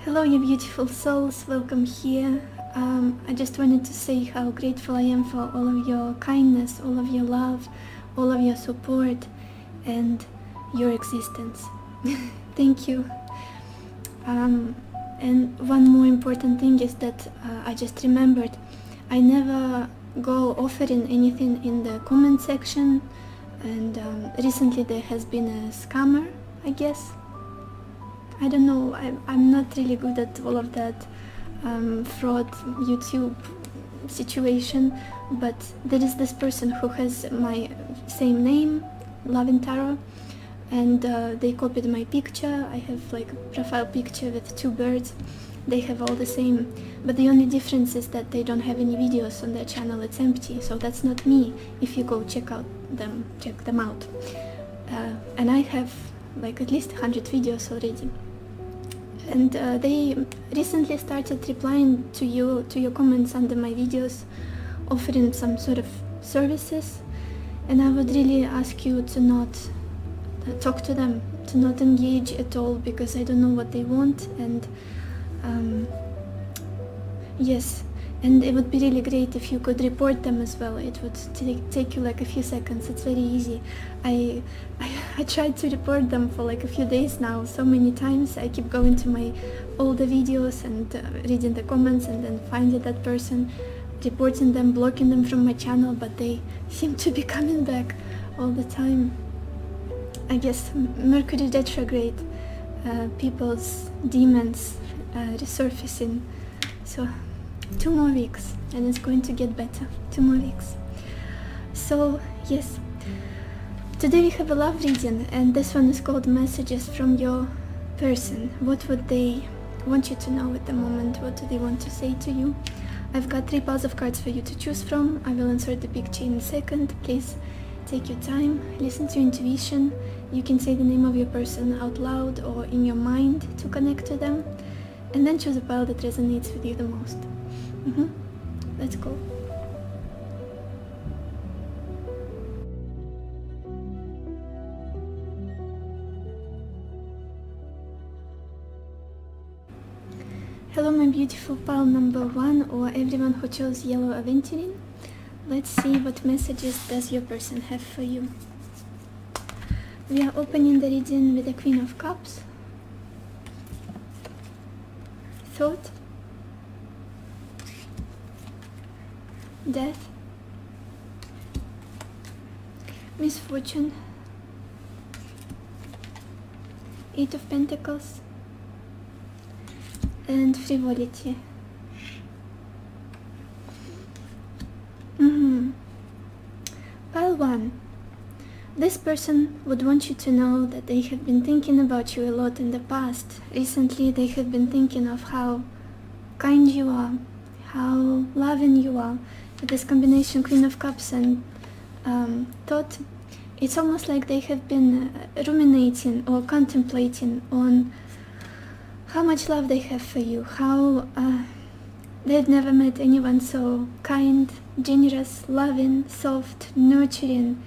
Hello, you beautiful souls, welcome here. I just wanted to say how grateful I am for all of your kindness, all of your love, all of your support, and your existence. Thank you. And one more important thing is that I just remembered, I never go offering anything in the comment section, and recently there has been a scammer, I guess. I don't know, I'm not really good at all of that fraud YouTube situation, but there is this person who has my same name, Love and Tarot, and they copied my picture. I have like a profile picture with 2 birds. They have all the same, but the only difference is that they don't have any videos on their channel. It's empty, so that's not me. If you go check them out. And I have like at least 100 videos already. And they recently started replying to your comments under my videos, offering some sort of services, and I would really ask you to not talk to them, to not engage at all, because I don't know what they want. And yes, and it would be really great if you could report them as well. It would take you like a few seconds. It's very easy. I tried to report them for like a few days now, so many times. I keep going to my older videos and reading the comments and then finding that person, reporting them, blocking them from my channel, but they seem to be coming back all the time. I guess Mercury retrograde, people's demons resurfacing. So 2 more weeks and it's going to get better. 2 more weeks. So yes, today we have a love reading, and this one is called Messages from Your Person. What would they want you to know at the moment? What do they want to say to you? I've got 3 piles of cards for you to choose from. I will insert the picture in a second. Please take your time, listen to your intuition. You can say the name of your person out loud or in your mind to connect to them, and then choose a pile that resonates with you the most. Let's go. Hello, my beautiful pile number 1, or everyone who chose yellow aventurine. Let's see what messages does your person have for you. We are opening the reading with the Queen of Cups. Thought, death, misfortune, 8 of Pentacles, and frivolity. Pile 1. This person would want you to know that they have been thinking about you a lot in the past. Recently they have been thinking of how kind you are, how loving you are. With this combination Queen of Cups and thought, it's almost like they have been ruminating or contemplating on how much love they have for you, how they've never met anyone so kind, generous, loving, soft, nurturing.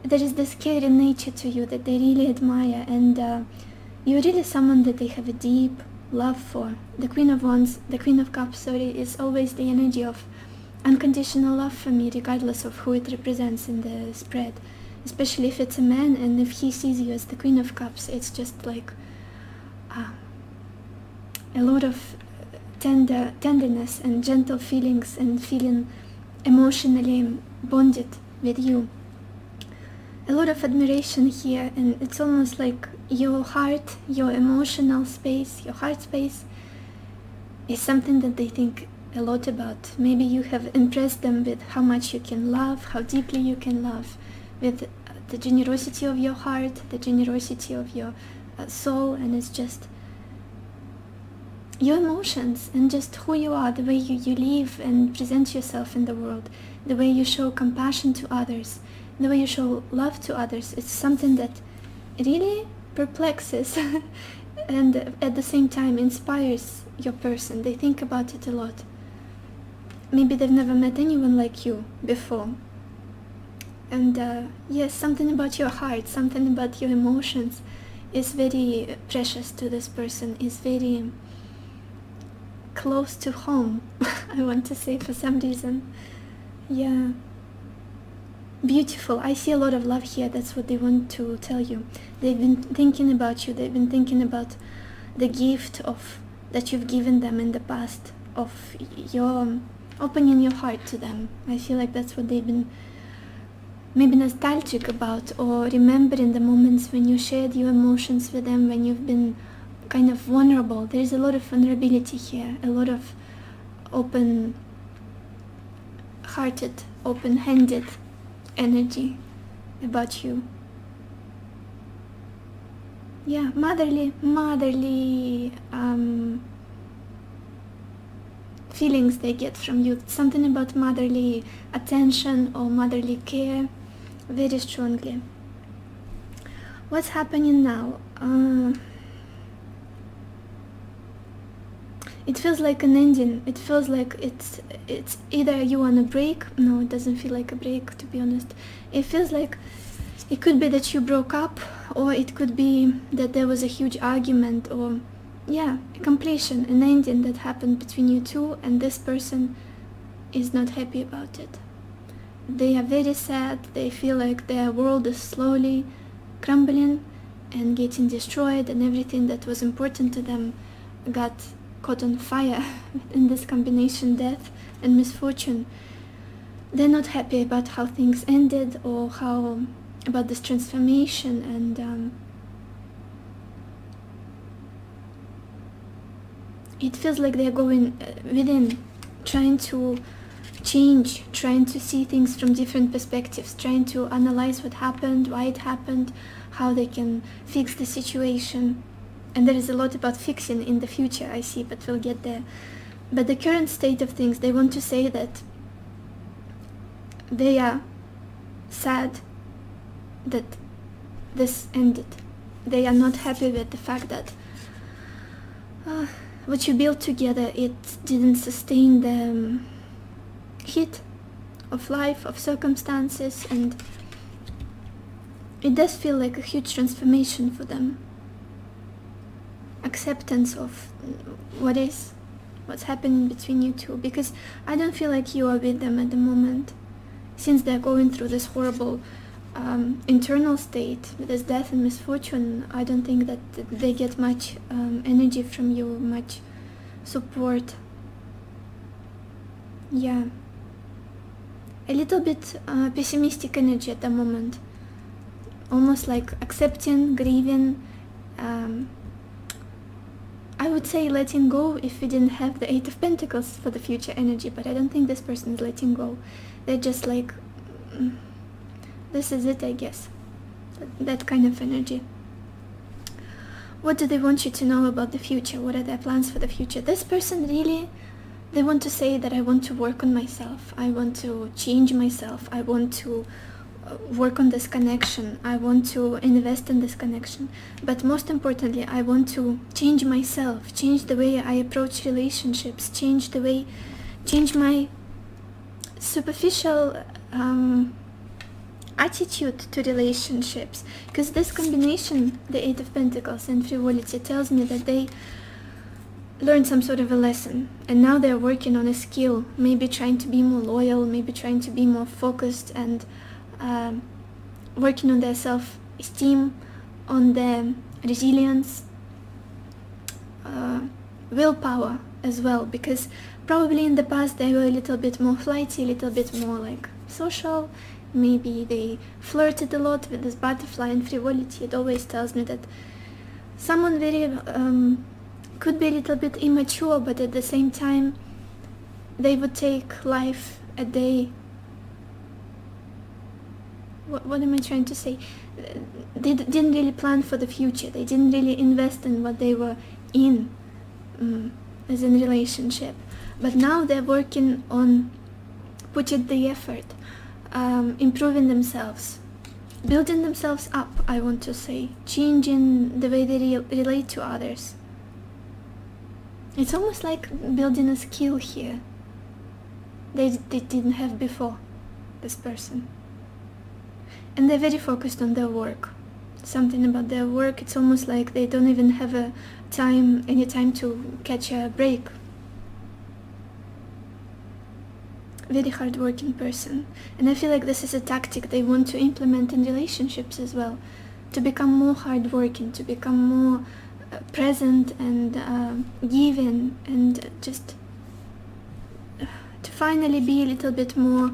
There is this caring nature to you that they really admire, and you're really someone that they have a deep love for. The Queen of Wands, the Queen of Cups, sorry, is always the energy of unconditional love for me, regardless of who it represents in the spread. Especially if it's a man, and if he sees you as the Queen of Cups, it's just like a lot of tenderness and gentle feelings, and feeling emotionally bonded with you. A lot of admiration here, and it's almost like your heart, your emotional space, your heart space is something that they think a lot about. Maybe you have impressed them with how much you can love, how deeply you can love, with the generosity of your heart, the generosity of your soul, and it's just your emotions and just who you are, the way you live and present yourself in the world, the way you show compassion to others, the way you show love to others. It's something that really perplexes and at the same time inspires your person. They think about it a lot. Maybe they've never met anyone like you before. And yes, something about your heart, something about your emotions is very precious to this person, is very close to home. I want to say, for some reason. Yeah, beautiful. I see a lot of love here. That's what they want to tell you. They've been thinking about you. They've been thinking about the gift of that you've given them in the past, of your opening your heart to them. I feel like that's what they've been maybe nostalgic about, or remembering the moments when you shared your emotions with them, when you've been kind of vulnerable. There's a lot of vulnerability here, a lot of open-hearted, open-handed energy about you. Yeah, motherly feelings they get from you. Something about motherly attention or motherly care, very strongly. What's happening now? It feels like an ending. It feels like it's either you on a break. No, it doesn't feel like a break, to be honest. It feels like it could be that you broke up, or it could be that there was a huge argument, or yeah, a completion, an ending that happened between you two, and this person is not happy about it. They are very sad. They feel like their world is slowly crumbling and getting destroyed, and everything that was important to them got caught on fire in this combination, death and misfortune. They're not happy about how things ended, or how about this transformation, and it feels like they're going within, trying to change, trying to see things from different perspectives, trying to analyze what happened, why it happened, how they can fix the situation. And there is a lot about fixing in the future, I see, but we'll get there. But the current state of things, they want to say that they are sad that this ended. They are not happy with the fact that what you built together, it didn't sustain the heat of life, of circumstances, and it does feel like a huge transformation for them. Acceptance of what's happening between you two, because I don't feel like you are with them at the moment, since they're going through this horrible internal state with this death and misfortune. I don't think that they get much energy from you, much support. Yeah, a little bit pessimistic energy at the moment, almost like accepting, grieving, I would say letting go if we didn't have the Eight of Pentacles for the future energy, but I don't think this person is letting go. They're just like, this is it, I guess. That kind of energy. What do they want you to know about the future? What are their plans for the future? This person really, they want to say that I want to work on myself. I want to change myself. I want to work on this connection. I want to invest in this connection. But most importantly, I want to change myself, change the way I approach relationships, change my superficial attitude to relationships. Because this combination, the Eight of Pentacles and frivolity, tells me that they learned some sort of a lesson, and now they're working on a skill, maybe trying to be more loyal, maybe trying to be more focused, and working on their self-esteem, on their resilience, willpower as well, because probably in the past they were a little bit more flighty, a little bit more like social. Maybe they flirted a lot with this butterfly and frivolity. It always tells me that someone very could be a little bit immature, but at the same time they would take life a day. What am I trying to say? They didn't really plan for the future. They didn't really invest in what they were in as in relationship. But now they're working on putting the effort, improving themselves, building themselves up, I want to say, changing the way they relate to others. It's almost like building a skill here they didn't have before, this person. And they're very focused on their work. something about their work. It's almost like they don't even have any time to catch a break. Very hard-working person, and I feel like this is a tactic they want to implement in relationships as well, to become more hard-working, to become more present and giving, and just to finally be a little bit more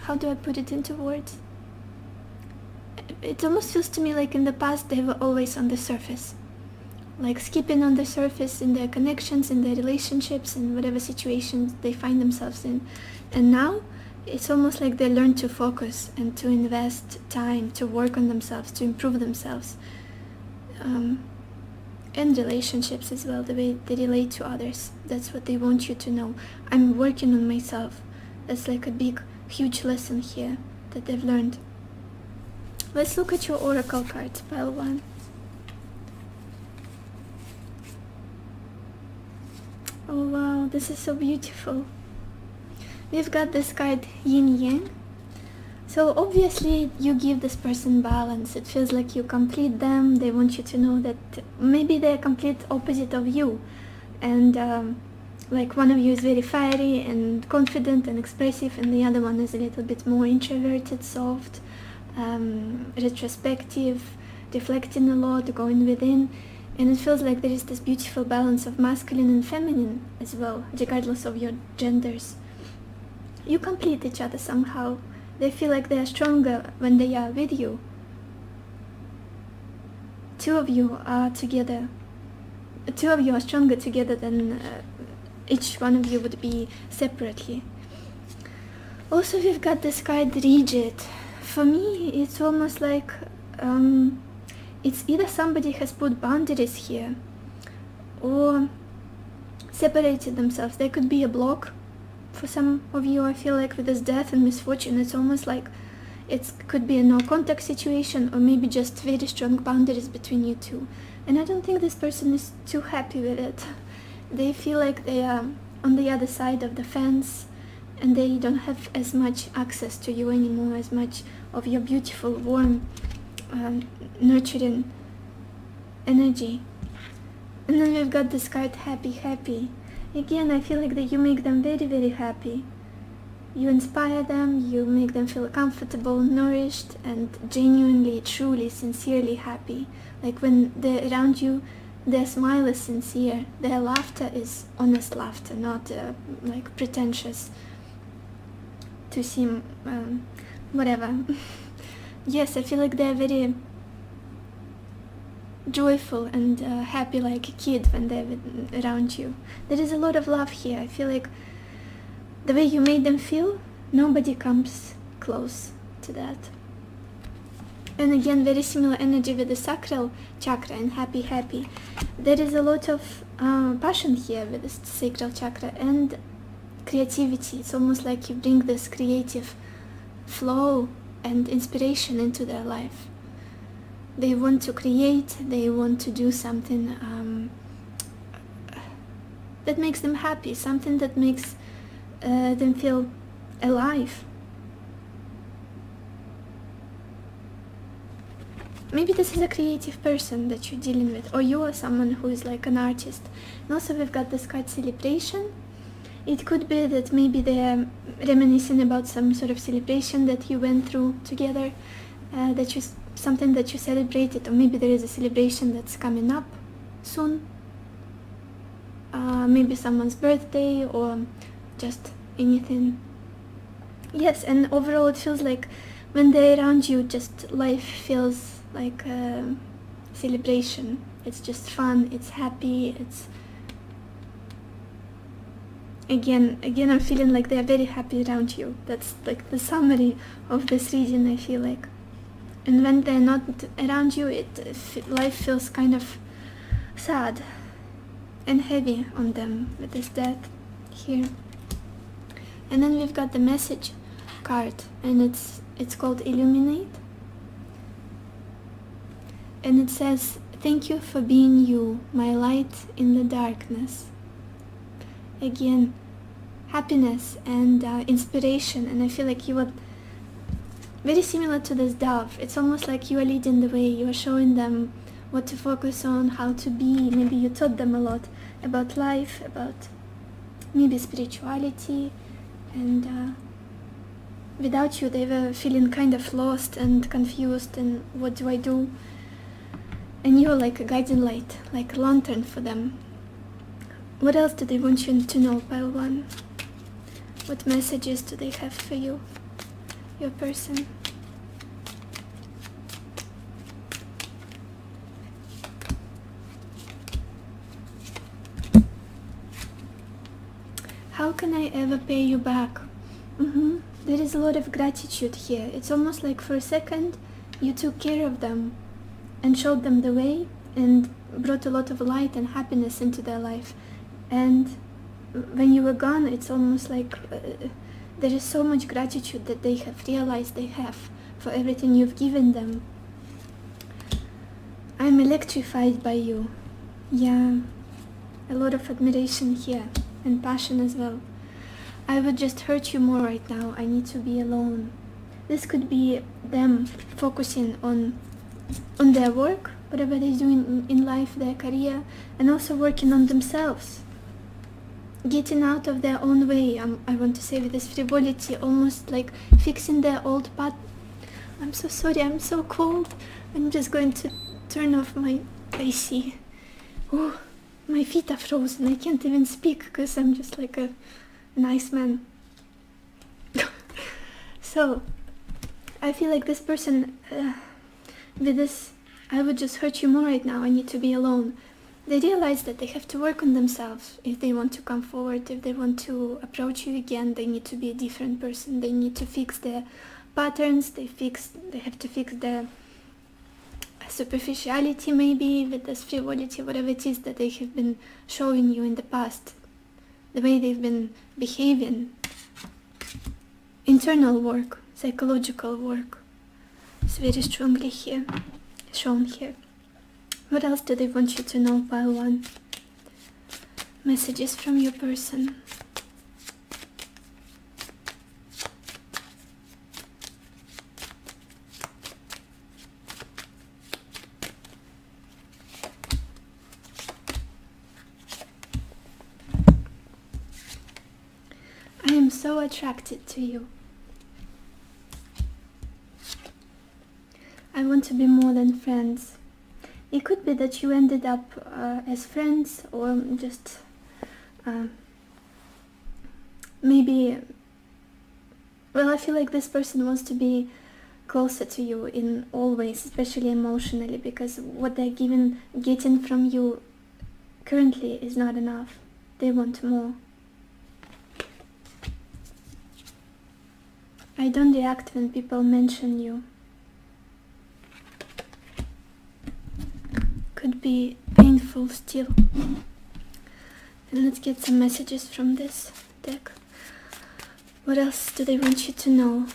how do I put it into words? It almost feels to me like in the past they were always on the surface, like skipping on the surface in their connections, in their relationships, in whatever situations they find themselves in. And now it's almost like they learn to focus and to invest time to work on themselves, to improve themselves, and relationships as well, the way they relate to others. That's what they want you to know. I'm working on myself. That's like a big, huge lesson here that they've learned. Let's look at your oracle cards, pile 1. Oh wow, this is so beautiful. We've got this card Yin Yang. So obviously you give this person balance. It feels like you complete them. They want you to know that maybe they're complete opposite of you. And like one of you is very fiery and confident and expressive, and the other one is a little bit more introverted, soft, retrospective, reflecting a lot, going within. And it feels like there is this beautiful balance of masculine and feminine as well, regardless of your genders. You complete each other somehow. They feel like they are stronger when they are with you. Two of you are together. Two of you are stronger together than each one of you would be separately. Also, we've got this card Rigid. For me, it's almost like it's either somebody has put boundaries here or separated themselves. There could be a block for some of you. I feel like with this death and misfortune, it's almost like it could be a no contact situation, or maybe just very strong boundaries between you two. And I don't think this person is too happy with it. They feel like they are on the other side of the fence, and they don't have as much access to you anymore, as much of your beautiful, warm, nurturing energy. And then we've got this card Happy Happy. Again, I feel like that you make them very, very happy. You inspire them, you make them feel comfortable, nourished, and genuinely, truly, sincerely happy. Like when they're around you, their smile is sincere, their laughter is honest laughter, not like pretentious to seem whatever. Yes, I feel like they're very joyful and happy, like a kid when they're around you. There is a lot of love here. I feel like the way you made them feel, nobody comes close to that. And again, very similar energy with the sacral chakra and Happy Happy. There is a lot of passion here with the sacral chakra and creativity. It's almost like you bring this creative flow and inspiration into their life. They want to create, they want to do something that makes them happy, something that makes them feel alive. Maybe this is a creative person that you're dealing with, or you are someone who is like an artist. And also we've got this card Celebration. It could be that maybe they're reminiscing about some sort of celebration that you went through together, something that you celebrated, or maybe there is a celebration that's coming up soon. Maybe someone's birthday or just anything. Yes, and overall it feels like when they're around you, just life feels like a celebration. It's just fun, it's happy, it's... Again, I'm feeling like they're very happy around you. That's like the summary of this reading, I feel like. And when they're not around you, life feels kind of sad and heavy on them with this death here. And then we've got the message card, and it's called Illuminate. And it says, "Thank you for being you, my light in the darkness." Again, happiness and inspiration, and I feel like very similar to this dove. It's almost like you are leading the way, you are showing them what to focus on, how to be. Maybe you taught them a lot about life, about maybe spirituality, and without you they were feeling kind of lost and confused, and what do I do? And you're like a guiding light, like a lantern for them. What else do they want you to know, pile one? What messages do they have for you, your person? How can I ever pay you back? There is a lot of gratitude here. It's almost like for a second you took care of them and showed them the way and brought a lot of light and happiness into their life. And when you were gone, it's almost like there is so much gratitude that they have realized they have for everything you've given them. I'm electrified by you. Yeah, a lot of admiration here and passion as well. I would just hurt you more right now. I need to be alone. This could be them focusing on their work, whatever they're doing in life, their career, and also working on themselves. Getting out of their own way, I want to say, with this frivolity, almost like fixing their old path. I'm so sorry, I'm so cold. I'm just going to turn off my AC. Oh, my feet are frozen. I can't even speak because I'm just like an ice man. So, I feel like this person, with this, I would just hurt you more right now. I need to be alone. They realize that they have to work on themselves if they want to come forward, if they want to approach you again. They need to be a different person. They need to fix their patterns. They have to fix their superficiality, maybe, with this frivolity, whatever it is that they have been showing you in the past, the way they've been behaving. Internal work, psychological work is very strongly here, shown here. What else do they want you to know, pile one? Messages from your person. I am so attracted to you. I want to be more than friends. It could be that you ended up as friends, or just maybe, well, I feel like this person wants to be closer to you in all ways, especially emotionally, because what they're getting from you currently is not enough. They want more. I don't react when people mention you. Could be painful still. And let's get some messages from this deck. What else do they want you to know?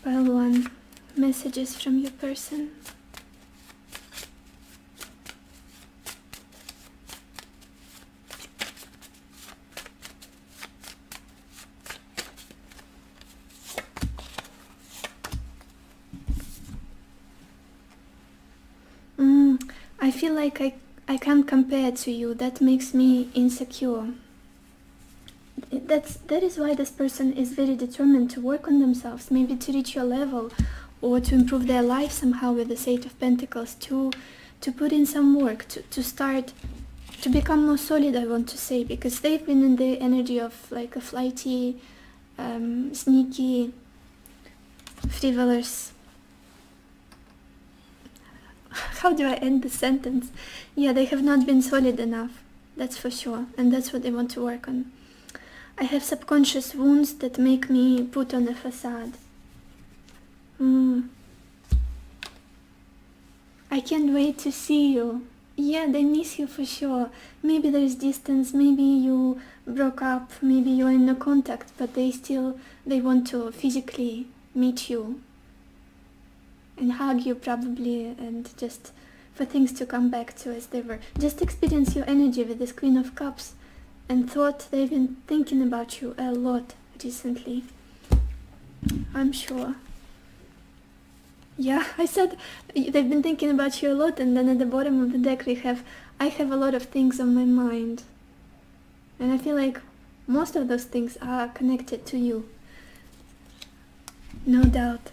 Pile one. Messages from your person. I feel like I can't compare to you. That makes me insecure. That is why this person is very determined to work on themselves, maybe to reach your level, or to improve their life somehow with the Eight of Pentacles, to put in some work, to start, to become more solid, I want to say, because they've been in the energy of like a flighty, sneaky, frivolous. How do I end the sentence? Yeah, they have not been solid enough, that's for sure, and that's what they want to work on. I have subconscious wounds that make me put on a facade. I can't wait to see you. Yeah, they miss you for sure. Maybe there's distance, maybe you broke up, maybe you're in no contact, but they want to physically meet you and hug you probably, and just for things to come back to as they were. Just experience your energy with this Queen of Cups, and thought they've been thinking about you a lot recently, I'm sure. Yeah, I said they've been thinking about you a lot, and then at the bottom of the deck I have a lot of things on my mind. And I feel like most of those things are connected to you. No doubt.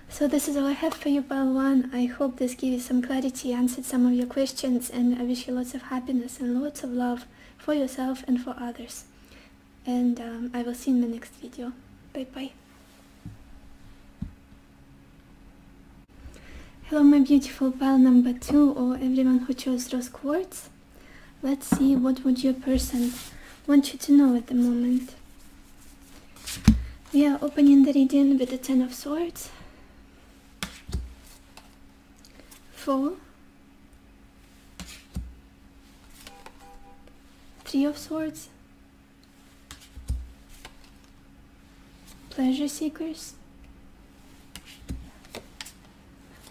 So this is all I have for you, pile 1. I hope this gives you some clarity, answered some of your questions, and I wish you lots of happiness and lots of love for yourself and for others. And I will see you in the next video. Bye bye. Hello my beautiful pile number 2, or everyone who chose rose quartz. Let's see, what would your person want you to know at the moment. We are opening the reading with the 10 of Swords, 4, 3 of Swords, Pleasure Seekers,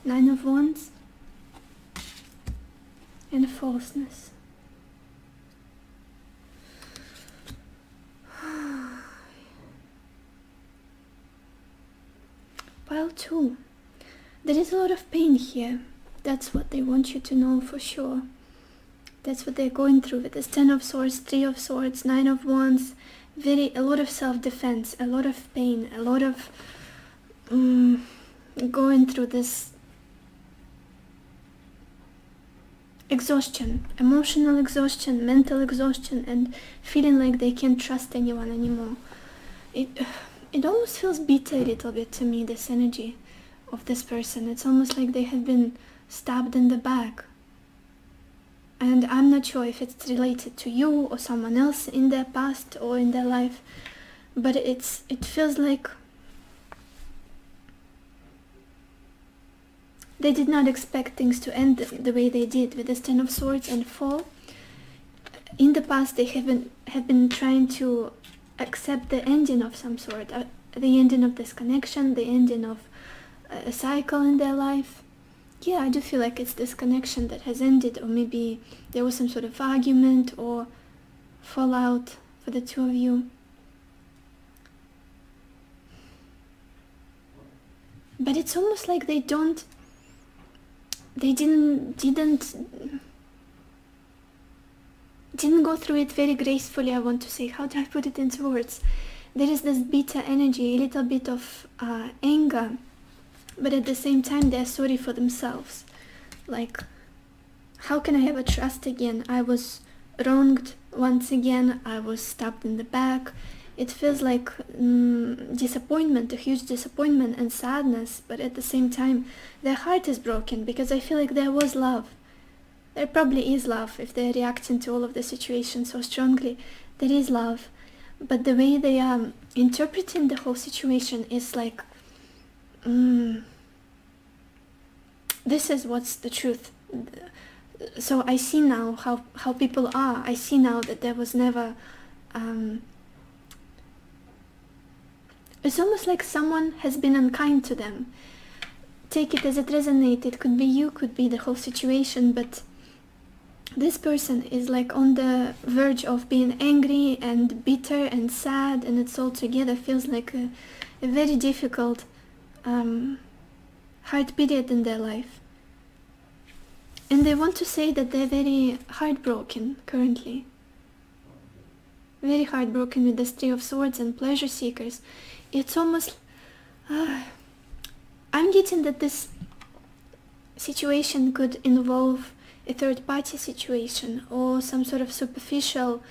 9 of Wands, and Falseness. Pile 2. There is a lot of pain here. That's what they want you to know for sure. That's what they're going through with this 10 of Swords, 3 of Swords, 9 of Wands. A lot of self-defense, a lot of pain, a lot of going through this exhaustion, emotional exhaustion, mental exhaustion, and feeling like they can't trust anyone anymore. It almost feels bitter a little bit to me, this energy of this person. It's almost like they have been stabbed in the back. And I'm not sure if it's related to you or someone else in their past or in their life, but it feels like they did not expect things to end the way they did with this 10 of Swords and 4. In the past they have been trying to accept the ending of some sort, the ending of this connection, the ending of a cycle in their life. Yeah, I do feel like it's this connection that has ended, or maybe there was some sort of argument or fallout for the two of you. But it's almost like they didn't go through it very gracefully, I want to say. How do I put it into words? There is this bitter energy, a little bit of anger, but at the same time they're sorry for themselves. Like, how can I ever trust again? I was wronged once again, I was stabbed in the back. It feels like disappointment, a huge disappointment and sadness, but at the same time their heart is broken, because I feel like there was love. There probably is love if they're reacting to all of the situation so strongly. There is love, but the way they are interpreting the whole situation is like, this is what's the truth. So I see now how people are. I see now that there was never... it's almost like someone has been unkind to them. Take it as it resonates. It could be you, could be the whole situation, but this person is like on the verge of being angry and bitter and sad, and it's all together feels like a very difficult hard period in their life. And they want to say that they're very heartbroken currently. Very heartbroken with the 3 of Swords and Pleasure Seekers. It's almost... I'm getting that this situation could involve a third-party situation or some sort of superficial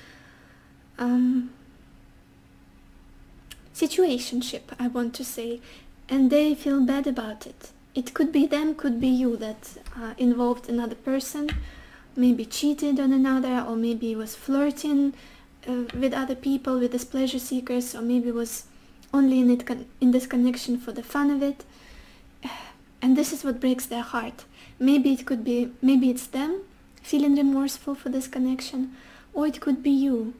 situationship, I want to say, and they feel bad about it. It could be them, could be you that involved another person, maybe cheated on another, or maybe was flirting with other people, with these pleasure seekers, or maybe was only in this connection for the fun of it. And this is what breaks their heart. Maybe it could be, maybe it's them feeling remorseful for this connection, or it could be you.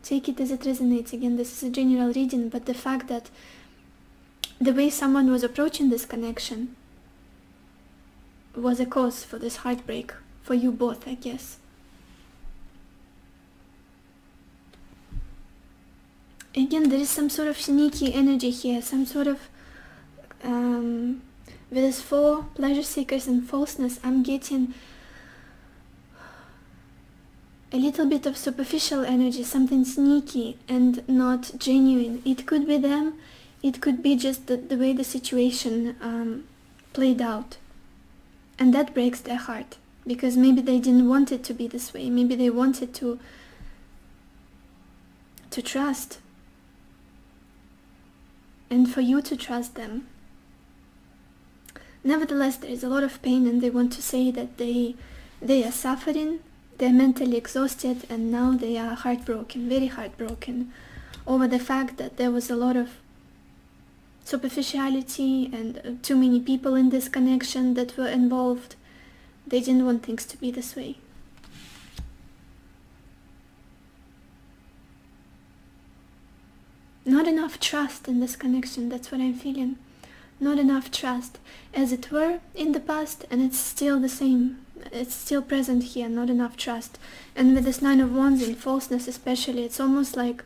Take it as it resonates. Again, this is a general reading, but the fact that the way someone was approaching this connection was a cause for this heartbreak, for you both, I guess. Again, there is some sort of sneaky energy here, some sort of With this 4 pleasure seekers and falseness, I'm getting a little bit of superficial energy, something sneaky and not genuine. It could be them, it could be just the way the situation played out. And that breaks their heart, because maybe they didn't want it to be this way. Maybe they wanted to trust, and for you to trust them. Nevertheless, there is a lot of pain, and they want to say that they are suffering, they're mentally exhausted, and now they are heartbroken, very heartbroken, over the fact that there was a lot of superficiality and too many people in this connection that were involved. They didn't want things to be this way. Not enough trust in this connection, that's what I'm feeling. Not enough trust, as it were in the past, and it's still the same. It's still present here, not enough trust. And with this 9 of Wands in falseness especially, it's almost like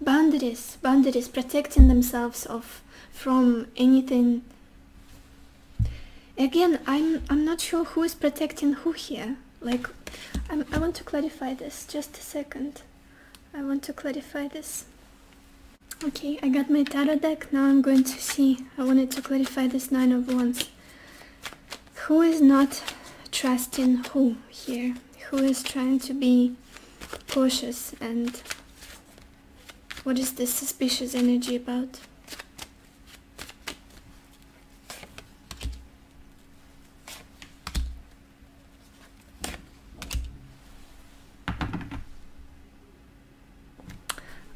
boundaries, protecting themselves from anything. Again, I'm not sure who is protecting who here. Like, I want to clarify this, just a second. I want to clarify this. Okay, I got my tarot deck, now I'm going to see. I wanted to clarify this 9 of Wands. Who is not trusting who here? Who is trying to be cautious, and what is this suspicious energy about?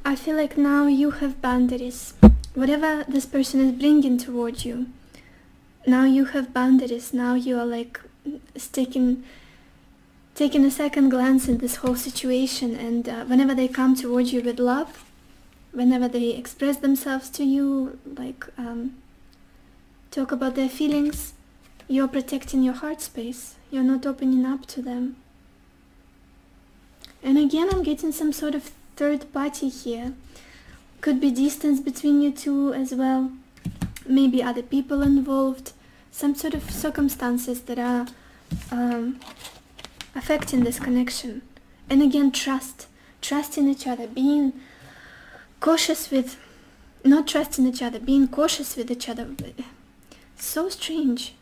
I feel like now you have boundaries. Whatever this person is bringing towards you, now you have boundaries. Now you are like taking a second glance at this whole situation, and whenever they come towards you with love, whenever they express themselves to you, like talk about their feelings, you're protecting your heart space. You're not opening up to them. And again, I'm getting some sort of third party here. Could be distance between you two as well. Maybe other people involved. Some sort of circumstances that are affecting this connection. And again, trust in each other, being cautious with, not trusting each other, being cautious with each other. So strange.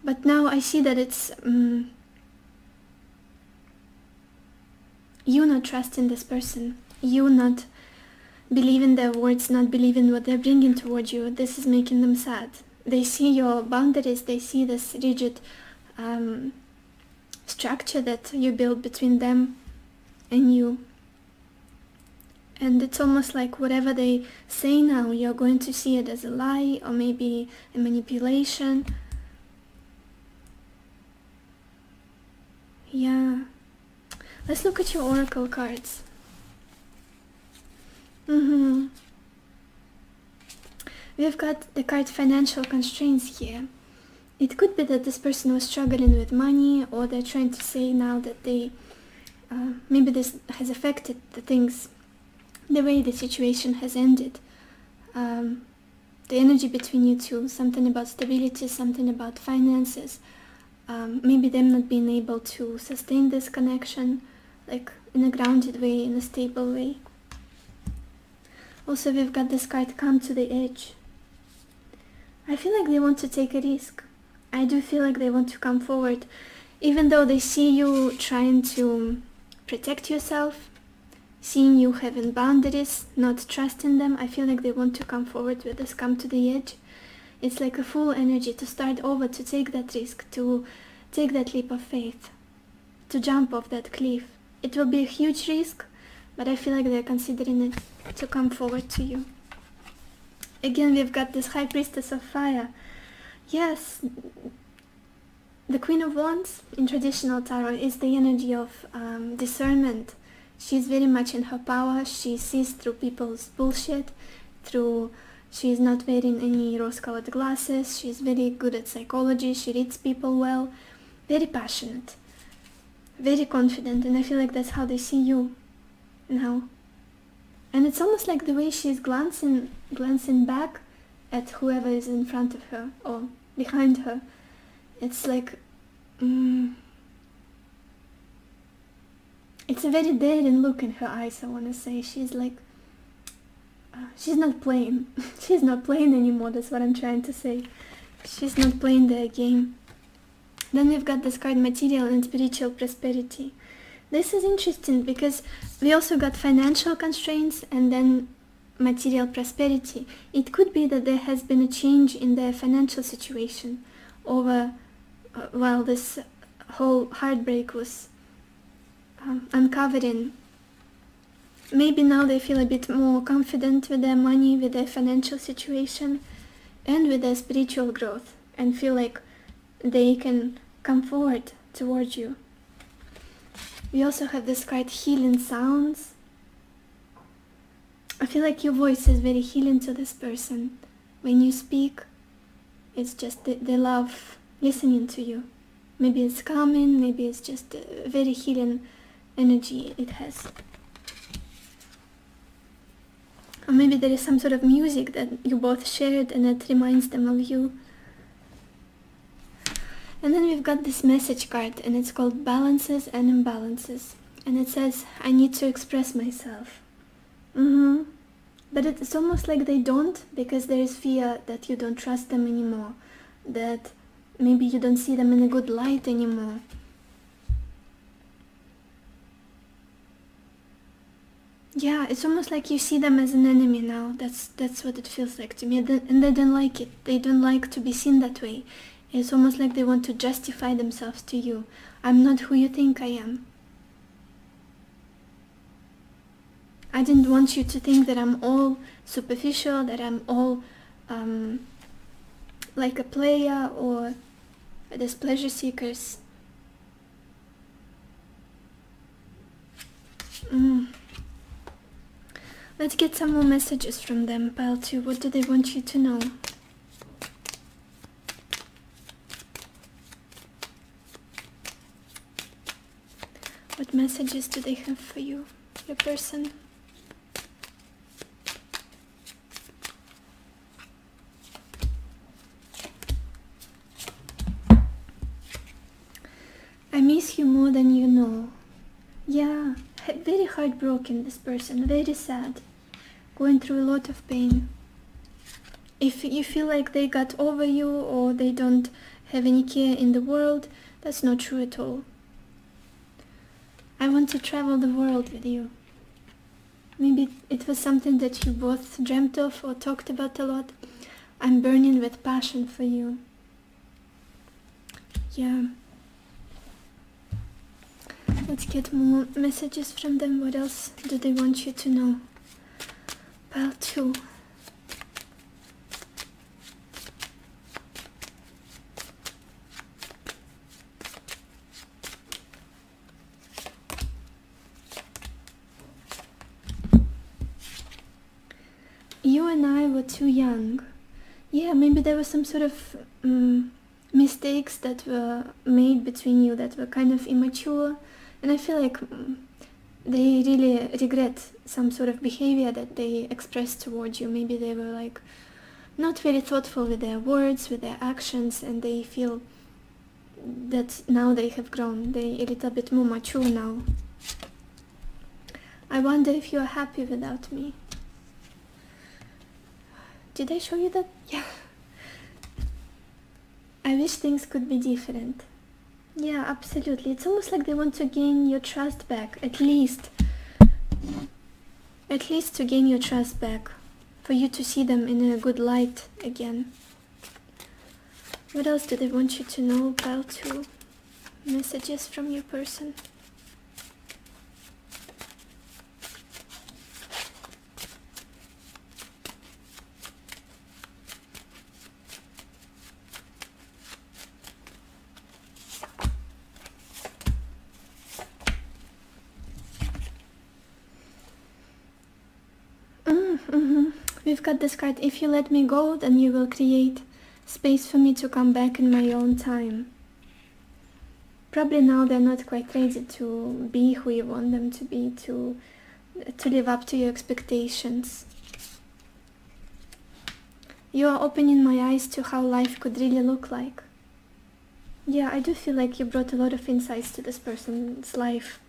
But now I see that it's you not trusting this person, you not believing their words, not believing what they're bringing towards you. This is making them sad. They see your boundaries, they see this rigid structure that you build between them and you. And it's almost like whatever they say now, you're going to see it as a lie or maybe a manipulation. Yeah. Let's look at your oracle cards. We've got the card financial constraints here. It could be that this person was struggling with money, or they're trying to say now that they maybe this has affected the things, the way the situation has ended. The energy between you two, something about stability, something about finances, maybe them not being able to sustain this connection, like in a grounded way, in a stable way. Also, we've got this card, come to the edge. I feel like they want to take a risk. I do feel like they want to come forward, even though they see you trying to protect yourself, seeing you having boundaries, not trusting them. I feel like they want to come forward with this, come to the edge. It's like a full energy to start over, to take that risk, to take that leap of faith, to jump off that cliff. It will be a huge risk, but I feel like they're considering it, to come forward to you. Again, we've got this High Priestess of Fire. Yes, the Queen of Wands in traditional tarot is the energy of discernment. She's very much in her power. She sees through people's bullshit, she's not wearing any rose-colored glasses. She's very good at psychology. She reads people well, very passionate, very confident, and I feel like that's how they see you now. And it's almost like the way she's glancing back at whoever is in front of her or behind her. It's like it's a very daring look in her eyes, I want to say. She's like, she's not playing. She's not playing anymore, that's what I'm trying to say. She's not playing their game. Then we've got this card, material and spiritual prosperity. This is interesting because we also got financial constraints and then material prosperity. It could be that there has been a change in their financial situation over while this whole heartbreak was uncovering. Maybe now they feel a bit more confident with their money, with their financial situation, and with their spiritual growth, and feel like they can come forward towards you. We also have this card, healing sounds. I feel like your voice is very healing to this person. When you speak, it's just they love listening to you. Maybe it's calming, maybe it's just a very healing energy it has. Or maybe there is some sort of music that you both shared and it reminds them of you. And then we've got this message card, and it's called Balances and Imbalances. And it says, I need to express myself. But it's almost like they don't, because there is fear that you don't trust them anymore. That maybe you don't see them in a good light anymore. Yeah, it's almost like you see them as an enemy now. That's what it feels like to me. And they don't like it. They don't like to be seen that way. It's almost like they want to justify themselves to you. I'm not who you think I am. I didn't want you to think that I'm all superficial, that I'm all like a player or these pleasure seekers. Let's get some more messages from them, pile 2. What do they want you to know? What messages do they have for you, your person? I miss you more than you know. Yeah, very heartbroken, this person, very sad, going through a lot of pain. If you feel like they got over you or they don't have any care in the world, that's not true at all. I want to travel the world with you. Maybe it was something that you both dreamt of or talked about a lot. I'm burning with passion for you. Yeah. Let's get more messages from them. What else do they want you to know? Pile 2. You and I were too young. Yeah, maybe there was some sort of mistakes that were made between you that were kind of immature. And I feel like they really regret some sort of behavior that they expressed towards you. Maybe they were like not very thoughtful with their words, with their actions, and they feel that now they have grown. They're a little bit more mature now. I wonder if you are happy without me. Did I show you that? Yeah. I wish things could be different. Yeah, absolutely. It's almost like they want to gain your trust back, at least. At least to gain your trust back, for you to see them in a good light again. What else do they want you to know? Pile 2. Messages from your person. We've got this card, if you let me go, then you will create space for me to come back in my own time. Probably now they're not quite ready to be who you want them to be, to to live up to your expectations. You are opening my eyes to how life could really look like. Yeah, I do feel like you brought a lot of insights to this person's life.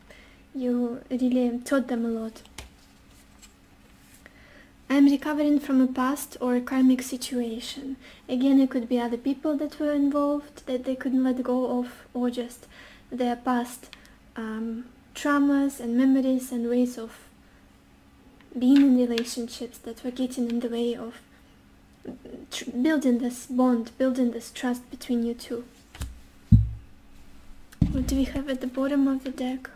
You really taught them a lot. I'm recovering from a past or a karmic situation. Again, it could be other people that were involved that they couldn't let go of, or just their past traumas and memories and ways of being in relationships that were getting in the way of building this bond, building this trust between you two. What do we have at the bottom of the deck?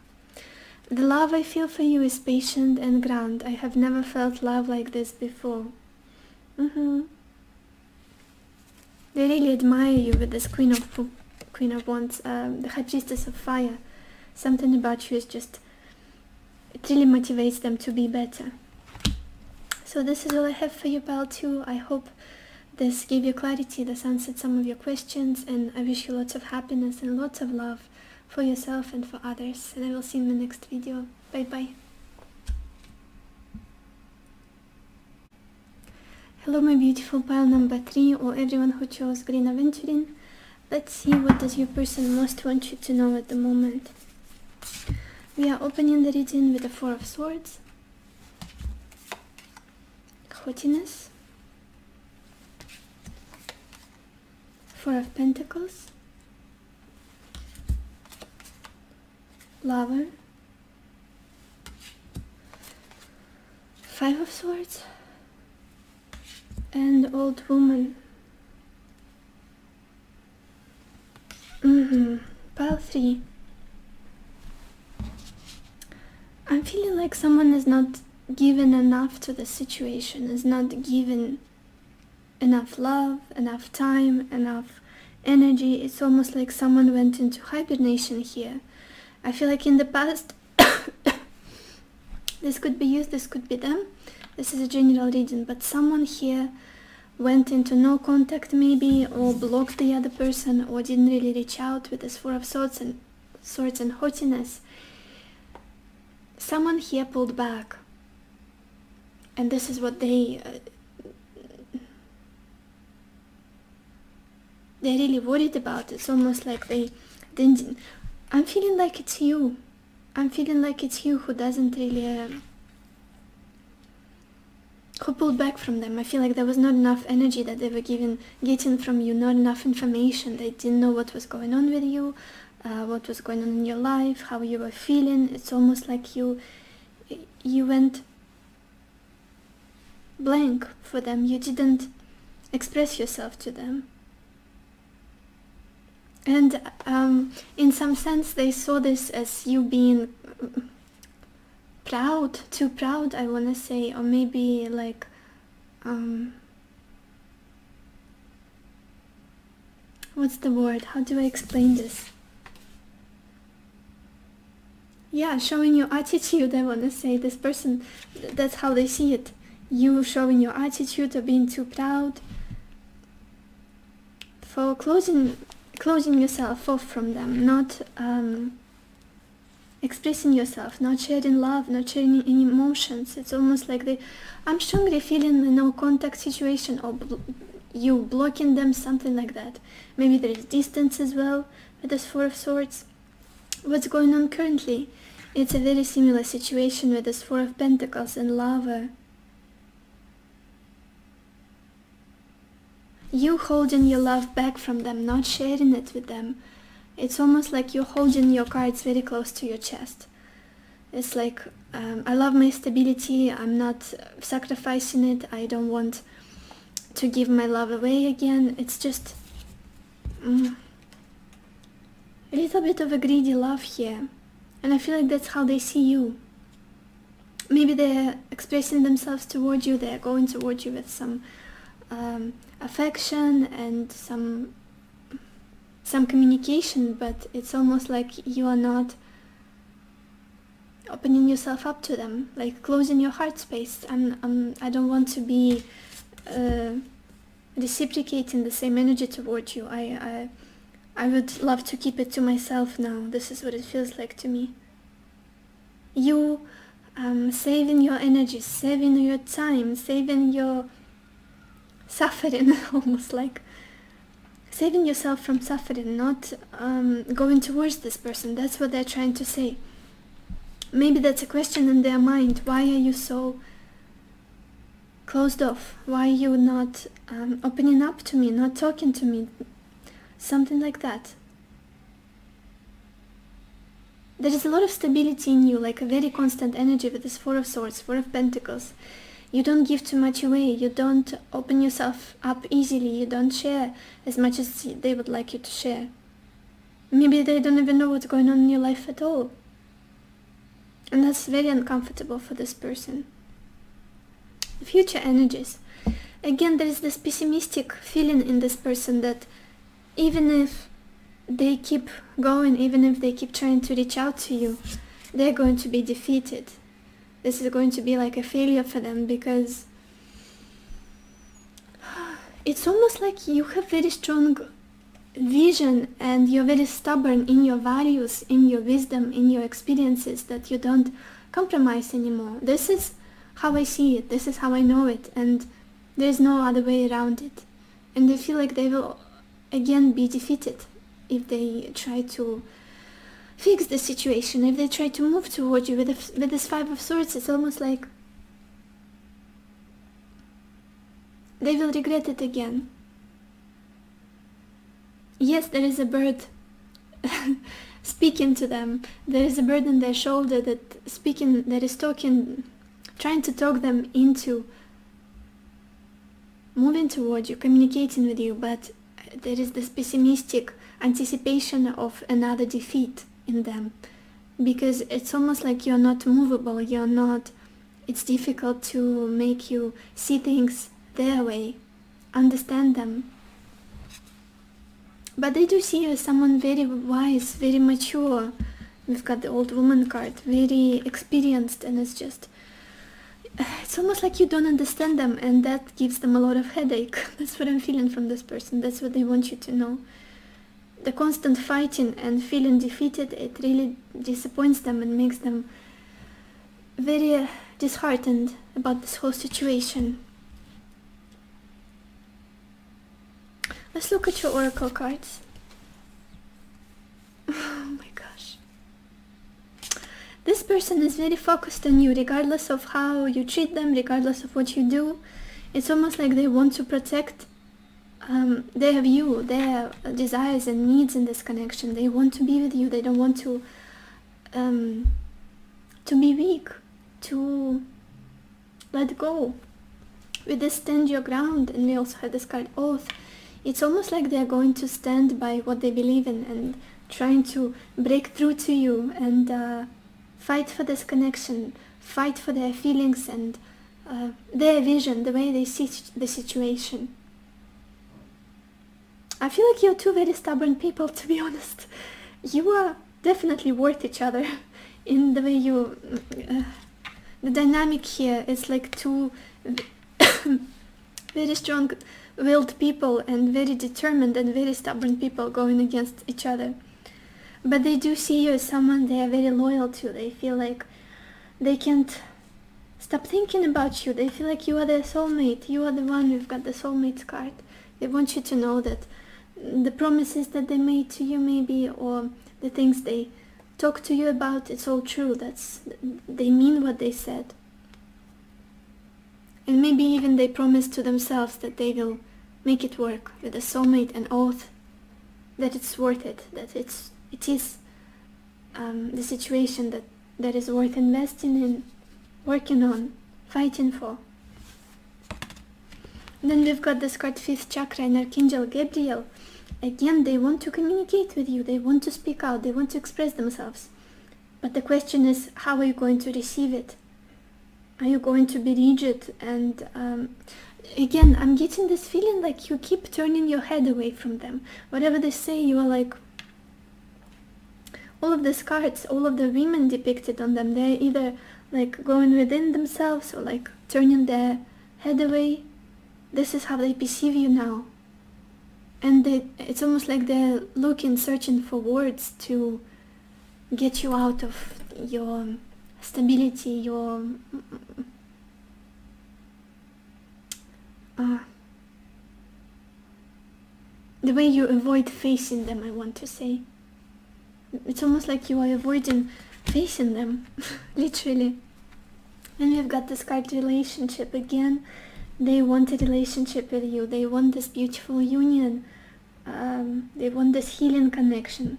The love I feel for you is patient and grand. I have never felt love like this before. They really admire you with this Queen of Wands, the High Priestess of Fire. Something about you is just, it really motivates them to be better. So this is all I have for you, pile 2. I hope this gave you clarity, this answered some of your questions, and I wish you lots of happiness and lots of love for yourself and for others. And I will see you in the next video. Bye bye. Hello my beautiful pile number 3, or everyone who chose Green Aventuring. Let's see what does your person most want you to know at the moment. We are opening the reading with the 4 of Swords, haughtiness, 4 of Pentacles, Lover, 5 of Swords, and Old Woman. Pile 3. I'm feeling like someone is not given enough to the situation, is not given enough love, enough time, enough energy. It's almost like someone went into hibernation here. I feel like in the past, this could be you, this could be them. This is a general reading, but someone here went into no contact maybe, or blocked the other person, or didn't really reach out with this 4 of Swords and haughtiness. Someone here pulled back, and this is what they're really worried about. It's almost like they didn't. I'm feeling like it's you. I'm feeling like it's you who doesn't really who pulled back from them. I feel like there was not enough energy that they were getting from you, not enough information. They didn't know what was going on with you, what was going on in your life, how you were feeling. It's almost like you went blank for them. You didn't express yourself to them. And in some sense they saw this as you being proud, too proud, I want to say, or maybe like what's the word? How do I explain this? Yeah, showing your attitude, I want to say. This person, that's how they see it. You showing your attitude of being too proud, for closing yourself off from them, not expressing yourself, not sharing love, not sharing any emotions. It's almost like I'm strongly feeling a no contact situation, or you blocking them, something like that. Maybe there is distance as well with this 4 of Swords. What's going on currently? It's a very similar situation with this 4 of Pentacles and Lover. You holding your love back from them, not sharing it with them. It's almost like you're holding your cards very close to your chest. It's like, I love my stability, I'm not sacrificing it, I don't want to give my love away again. It's just a little bit of a greedy love here. And I feel like that's how they see you. Maybe they're expressing themselves toward you, they're going toward you with some affection and some communication, but it's almost like you are not opening yourself up to them, like closing your heart space. I don't want to be reciprocating the same energy toward you. I would love to keep it to myself now. This is what it feels like to me. You saving your energy, saving your time, saving your suffering, almost like saving yourself from suffering, not going towards this person. That's what they're trying to say. Maybe that's a question in their mind. Why are you so closed off? Why are you not opening up to me, not talking to me? Something like that. There is a lot of stability in you, like a very constant energy with this Four of Swords, Four of Pentacles. You don't give too much away, you don't open yourself up easily, you don't share as much as they would like you to share. Maybe they don't even know what's going on in your life at all. And that's very uncomfortable for this person. Future energies. Again, there is this pessimistic feeling in this person that even if they keep going, even if they keep trying to reach out to you, they're going to be defeated. This is going to be like a failure for them, because it's almost like you have very strong vision and you're very stubborn in your values, in your wisdom, in your experiences, that you don't compromise anymore. This is how I see it, this is how I know it, and there's no other way around it. And they feel like they will again be defeated if they try to fix the situation, if they try to move towards you. With this Five of Swords, it's almost like they will regret it again. Yes, there is a bird speaking to them. There is a bird on their shoulder that is talking, trying to talk them into moving towards you, communicating with you, but there is this pessimistic anticipation of another defeat in them, because it's almost like you're not movable, you're not, it's difficult to make you see things their way, understand them. But they do see you as someone very wise, very mature. We've got the Old Woman card, very experienced, and it's almost like you don't understand them, and that gives them a lot of headache. That's what I'm feeling from this person. That's what they want you to know. The constant fighting and feeling defeated, it really disappoints them and makes them very disheartened about this whole situation. Let's look at your oracle cards. Oh my gosh. This person is very focused on you, regardless of how you treat them, regardless of what you do. It's almost like they want to protect their view, their desires and needs in this connection. They want to be with you. They don't want to be weak, to let go. With this stand your ground, and we also had this card Oath. It's almost like they're going to stand by what they believe in and trying to break through to you and fight for this connection, fight for their feelings and their vision, the way they see the situation. I feel like you're two very stubborn people, to be honest. You are definitely worth each other in the way you... the dynamic here is like two very strong-willed people and very determined and very stubborn people going against each other. But they do see you as someone they are very loyal to. They feel like they can't stop thinking about you. They feel like you are their soulmate. You are the one. We've got the soulmate card. They want you to know that the promises that they made to you, maybe, or the things they talk to you about, it's all true. They mean what they said. And maybe even they promised to themselves that they will make it work with a soulmate and oath, that it's worth it, that it is the situation that is worth investing in, working on, fighting for. And then we've got this card, 5th chakra, and Archangel Gabriel. Again, they want to communicate with you, they want to speak out, they want to express themselves. But the question is, how are you going to receive it? Are you going to be rigid? And again, I'm getting this feeling like you keep turning your head away from them. Whatever they say, you are like... all of these cards, all of the women depicted on them, they're either like going within themselves or like turning their head away. This is how they perceive you now. And it's almost like they're looking, searching for words to get you out of your stability, your the way you avoid facing them, I want to say. It's almost like you are avoiding facing them, literally. And we've got this card relationship again. They want a relationship with you. They want this beautiful union. They want this healing connection.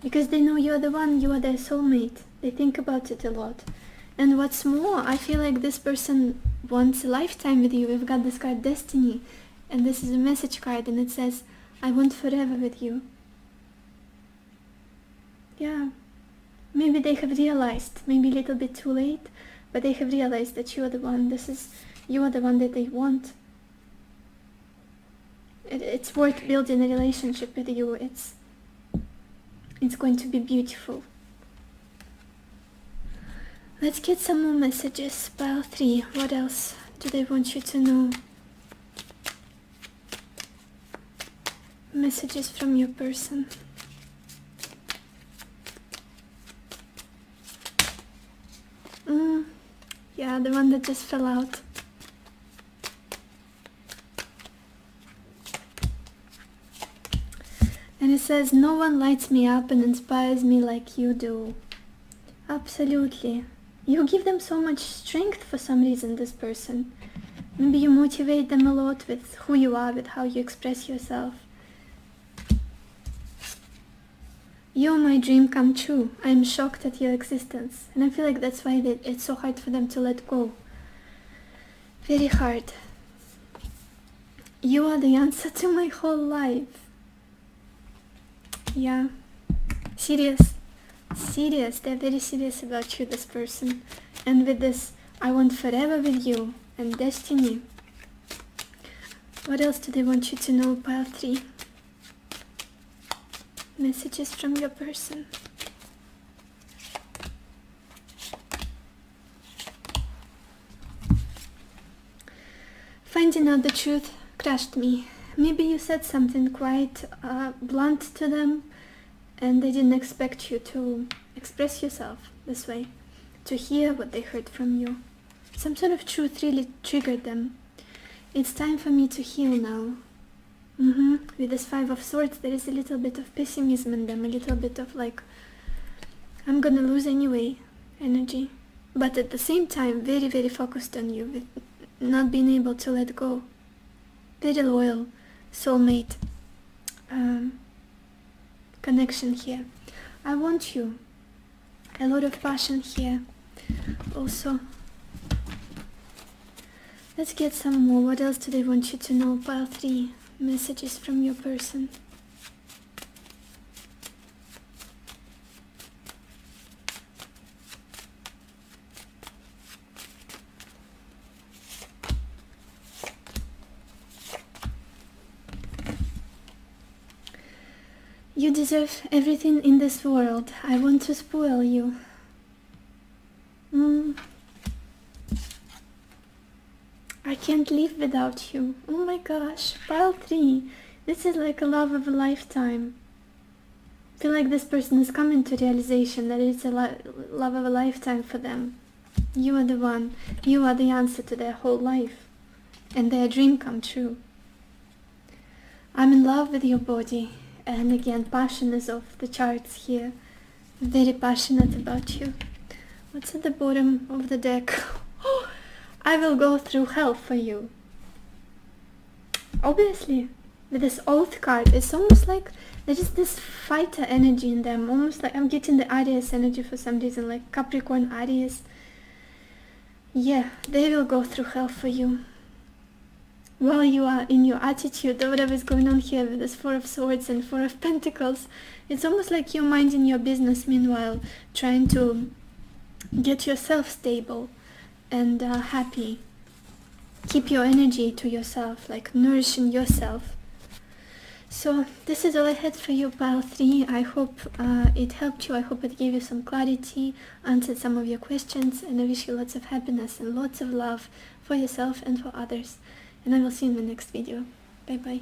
Because they know you're the one, you are their soulmate. They think about it a lot. And what's more, I feel like this person wants a lifetime with you. We've got this card Destiny. And this is a message card, and it says, I want forever with you. Yeah. Maybe they have realized, maybe a little bit too late, but they have realized that you are the one. You are the one that they want. It's worth building a relationship with you. It's going to be beautiful. Let's get some more messages. Pile 3. What else do they want you to know? Messages from your person. Yeah, the one that just fell out. And it says, no one lights me up and inspires me like you do. Absolutely. You give them so much strength for some reason, this person. Maybe you motivate them a lot with who you are, with how you express yourself. You're my dream come true. I'm shocked at your existence. And I feel like that's why it's so hard for them to let go. Very hard. You are the answer to my whole life. Yeah. Serious. Serious. They're very serious about you, this person. And with this, I want forever with you. And Destiny. What else do they want you to know, Pile 3? Messages from your person. Finding out the truth crushed me. Maybe you said something quite blunt to them and they didn't expect you to express yourself this way, to hear what they heard from you. Some sort of truth really triggered them. It's time for me to heal now. With this 5 of Swords, there is a little bit of pessimism in them, a little bit of like, I'm gonna lose anyway energy. But at the same time, very, very focused on you, with not being able to let go. Very loyal, soulmate connection here. I want you. A lot of passion here. Also, let's get some more. What else do they want you to know? Pile 3. Messages from your person. You deserve everything in this world. I want to spoil you. I can't live without you. Oh my gosh. Pile 3. This is like a love of a lifetime. I feel like this person is coming to realization that it's a love of a lifetime for them. You are the one. You are the answer to their whole life. And their dream come true. I'm in love with your body. And again, passion is off the charts here. Very passionate about you. What's at the bottom of the deck? I will go through hell for you. Obviously, with this Oath card, it's almost like there is this fighter energy in them. Almost like I'm getting the Aries energy for some reason, like Capricorn, Aries. Yeah, they will go through hell for you. While you are in your attitude, or whatever is going on here with this 4 of Swords and 4 of Pentacles, it's almost like you're minding your business meanwhile, trying to get yourself stable and happy. Keep your energy to yourself, like nourishing yourself. So this is all I had for you, Pile 3. I hope it helped you. I hope it gave you some clarity, answered some of your questions, and I wish you lots of happiness and lots of love for yourself and for others. And I will see you in the next video. Bye bye.